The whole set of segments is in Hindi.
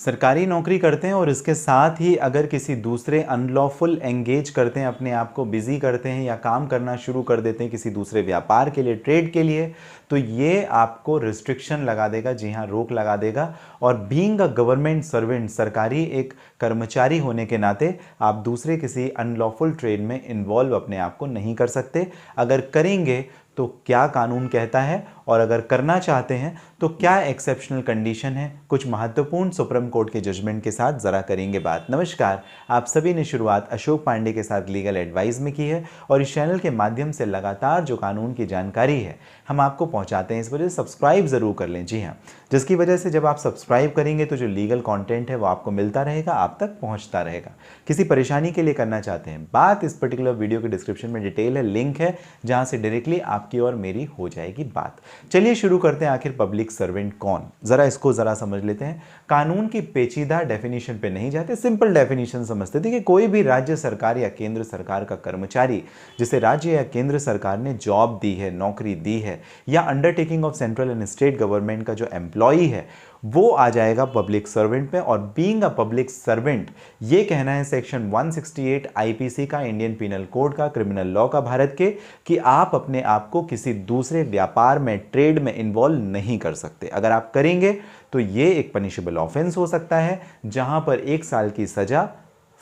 सरकारी नौकरी करते हैं और इसके साथ ही अगर किसी दूसरे अनलॉफुल एंगेज करते हैं, अपने आप को बिजी करते हैं या काम करना शुरू कर देते हैं किसी दूसरे व्यापार के लिए, ट्रेड के लिए, तो ये आपको रिस्ट्रिक्शन लगा देगा। जी हाँ, रोक लगा देगा। और बीइंग अ गवर्नमेंट सर्वेंट, सरकारी एक कर्मचारी होने के नाते आप दूसरे किसी अनलॉफुल ट्रेड में इन्वॉल्व अपने आप को नहीं कर सकते। अगर करेंगे तो क्या कानून कहता है, और अगर करना चाहते हैं तो क्या एक्सेप्शनल कंडीशन है, कुछ महत्वपूर्ण सुप्रीम कोर्ट के जजमेंट के साथ जरा करेंगे बात। नमस्कार, आप सभी ने शुरुआत अशोक पांडे के साथ लीगल एडवाइस में की है और इस चैनल के माध्यम से लगातार जो कानून की जानकारी है हम आपको पहुंचाते हैं। इस वजह से सब्सक्राइब जरूर कर लें। जी हाँ, जिसकी वजह से जब आप सब्सक्राइब करेंगे तो जो लीगल कंटेंट है वो आपको मिलता रहेगा, आप तक पहुंचता रहेगा। किसी परेशानी के लिए करना चाहते हैं बात, इस पर्टिकुलर वीडियो के डिस्क्रिप्शन में डिटेल है, लिंक है, जहां से डायरेक्टली आपकी और मेरी हो जाएगी बात। चलिए शुरू करते हैं। आखिर पब्लिक सर्वेंट कौन, जरा इसको जरा समझ लेते हैं। कानून की पेचीदा डेफिनेशन पे नहीं जाते, सिंपल डेफिनेशन समझते थे कि कोई भी राज्य सरकार या केंद्र सरकार का कर्मचारी जिसे राज्य या केंद्र सरकार ने जॉब दी है, नौकरी दी है, या undertaking of central and state government का जो एम्प्लॉई है वो आ जाएगा पब्लिक सर्वेंट में। और बीइंग अ पब्लिक सर्वेंट, ये कहना है सेक्शन 168 आईपीसी का, इंडियन पिनल कोड का, क्रिमिनल लॉ का भारत के, कि आप अपने आप को किसी दूसरे व्यापार में, ट्रेड में इन्वॉल्व नहीं कर सकते। अगर आप करेंगे तो ये एक पनिशेबल ऑफेंस हो सकता है, जहां पर 1 साल की सजा,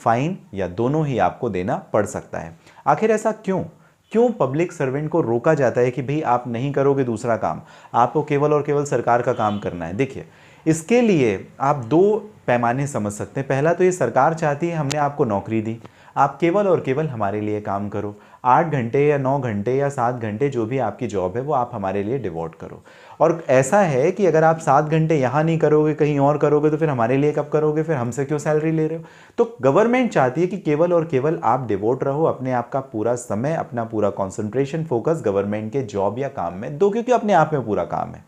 फाइन या दोनों ही आपको देना पड़ सकता है। आखिर ऐसा क्यों पब्लिक सर्वेंट को रोका जाता है कि भाई आप नहीं करोगे दूसरा काम, आपको केवल और केवल सरकार का काम करना है? देखिए, इसके लिए आप 2 पैमाने समझ सकते हैं। पहला तो ये सरकार चाहती है, हमने आपको नौकरी दी, आप केवल और केवल हमारे लिए काम करो, 8 घंटे या 9 घंटे या 7 घंटे जो भी आपकी जॉब है वो आप हमारे लिए डिवोट करो। और ऐसा है कि अगर आप 7 घंटे यहाँ नहीं करोगे, कहीं और करोगे, तो फिर हमारे लिए कब करोगे, फिर हमसे क्यों सैलरी ले रहे हो? तो गवर्नमेंट चाहती है कि केवल और केवल आप डिवोट रहो, अपने आप का पूरा समय, अपना पूरा कॉन्सेंट्रेशन, फोकस गवर्नमेंट के जॉब या काम में दो, क्योंकि अपने आप में पूरा काम है।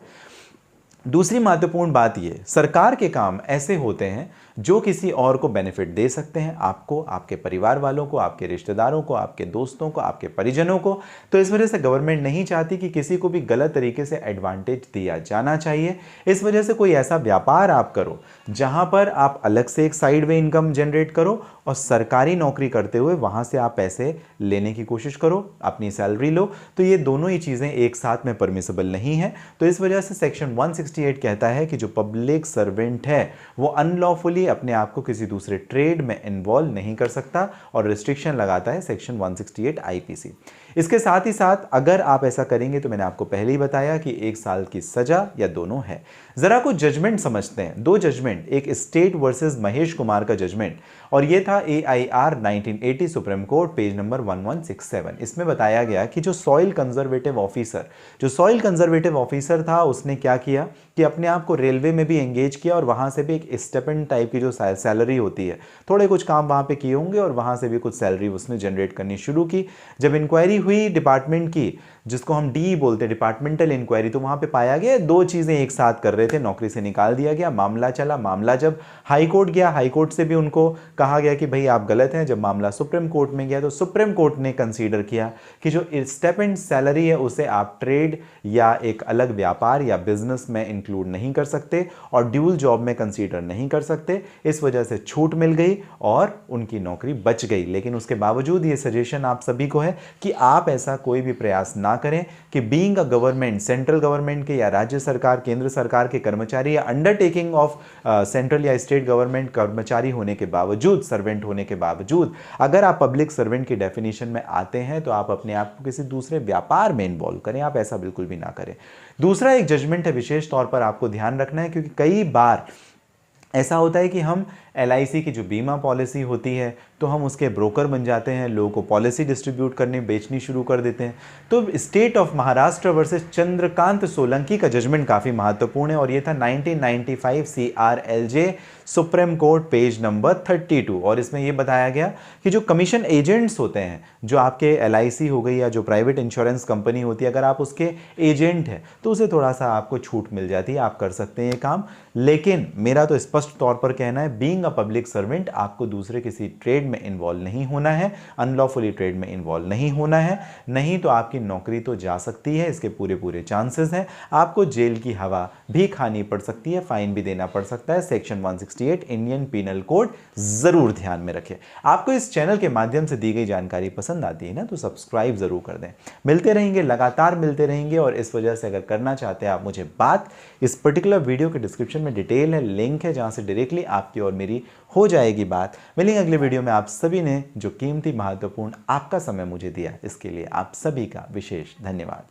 दूसरी महत्वपूर्ण बात यह, सरकार के काम ऐसे होते हैं जो किसी और को बेनिफिट दे सकते हैं, आपको, आपके परिवार वालों को, आपके रिश्तेदारों को, आपके दोस्तों को, आपके परिजनों को। तो इस वजह से गवर्नमेंट नहीं चाहती कि किसी को भी गलत तरीके से एडवांटेज दिया जाना चाहिए। इस वजह से कोई ऐसा व्यापार आप करो जहां पर आप अलग से एक साइड में इनकम जनरेट करो और सरकारी नौकरी करते हुए वहां से आप पैसे लेने की कोशिश करो, अपनी सैलरी लो, तो ये दोनों ही चीजें एक साथ में परमिसिबल नहीं है। तो इस वजह से सेक्शन 168 कहता है कि जो पब्लिक सर्वेंट है वो अनलॉफुली अपने आप को किसी दूसरे ट्रेड में इन्वॉल्व नहीं कर सकता, और रिस्ट्रिक्शन लगाता है सेक्शन 168 आईपीसी। इसके साथ ही साथ अगर आप ऐसा करेंगे तो मैंने आपको पहले ही बताया कि 1 साल की सजा या दोनों है। जरा कुछ जजमेंट समझते हैं, 2 जजमेंट, एक स्टेट वर्सेस महेश कुमार का जजमेंट, और यह था AIR 1980 supreme court, page number 1167। इसमें बताया गया कि जो सॉइल कंजर्वेटिव ऑफिसर था, उसने क्या किया कि अपने आप को रेलवे में भी एंगेज किया और वहां से भी एक स्टेपेंड टाइप की जो सैलरी होती है, थोड़े कुछ काम वहां पे किए होंगे और वहां से भी कुछ सैलरी उसने जनरेट करनी शुरू की। जब इंक्वायरी हुई डिपार्टमेंट की, जिसको हम डी बोलते हैं, डिपार्टमेंटल इंक्वायरी, तो वहां पे पाया गया 2 चीजें एक साथ कर रहे थे, नौकरी से निकाल दिया गया। मामला चला, मामला जब हाई कोर्ट गया, हाई कोर्ट से भी उनको कहा गया कि भाई आप गलत हैं। जब मामला सुप्रीम कोर्ट में गया तो सुप्रीम कोर्ट ने कंसीडर किया कि जो स्टेपेंड सैलरी है उसे आप ट्रेड या एक अलग व्यापार या बिजनेस में इंक्लूड नहीं कर सकते और ड्यूल जॉब में कंसीडर नहीं कर सकते। इस वजह से छूट मिल गई और उनकी नौकरी बच गई। लेकिन उसके बावजूद ये सजेशन आप सभी को है कि आप ऐसा कोई भी प्रयास ना करें कि being a government, central government के या राज्य सरकार, केंद्र सरकार के कर्मचारी या अंडरटेकिंग ऑफ सेंट्रल या स्टेट गवर्नमेंट कर्मचारी होने के बावजूद, सर्वेंट होने के बावजूद, अगर आप पब्लिक सर्वेंट की डेफिनेशन में आते हैं तो आप अपने आप को किसी दूसरे व्यापार में इन्वॉल्व करें। आप ऐसा बिल्कुल भी ना करें। दूसरा एक जजमेंट है, विशेष तौर पर आपको ध्यान रखना है, क्योंकि कई बार ऐसा होता है कि हम LIC की जो बीमा पॉलिसी होती है तो हम उसके ब्रोकर बन जाते हैं, लोगों को पॉलिसी डिस्ट्रीब्यूट करने, बेचनी शुरू कर देते हैं। तो state of Maharashtra versus Chandrakant Solanki का जजमेंट काफ़ी महत्वपूर्ण है और ये था 1995 CRLJ supreme court, page number 32। और इसमें यह बताया गया कि जो कमीशन एजेंट्स होते हैं, जो आपके LIC हो गई या जो प्राइवेट इंश्योरेंस कंपनी होती है, अगर आप उसके एजेंट हैं तो उसे थोड़ा सा आपको छूट मिल जाती है, आप कर सकते हैं ये काम। लेकिन मेरा तो स्पष्ट तौर पर कहना है, being being a public servant आपको दूसरे किसी ट्रेड में इन्वॉल्व नहीं होना है, अनलॉफुली ट्रेड में इन्वॉल्व नहीं होना है, नहीं तो आपकी नौकरी तो जा सकती है, इसके पूरे पूरे चांसेस हैं। आपको जेल की हवा भी खानी पड़ सकती है, फाइन भी देना पड़ सकता है। सेक्शन 168 इंडियन पीनल कोड जरूर ध्यान में रखें। आपको इस चैनल के माध्यम से दी गई जानकारी पसंद आती है ना, तो सब्सक्राइब जरूर कर दें। मिलते रहेंगे, लगातार मिलते रहेंगे। और इस वजह से अगर करना चाहते हैं आप मुझे बात, इस पर्टिकुलर वीडियो के डिस्क्रिप्शन में डिटेल है, लिंक है, जहां से डायरेक्टली आपकी और मेरी हो जाएगी बात। मिलेंगे अगले वीडियो में। आप सभी ने जो कीमती महत्वपूर्ण आपका समय मुझे दिया, इसके लिए आप सभी का विशेष धन्यवाद।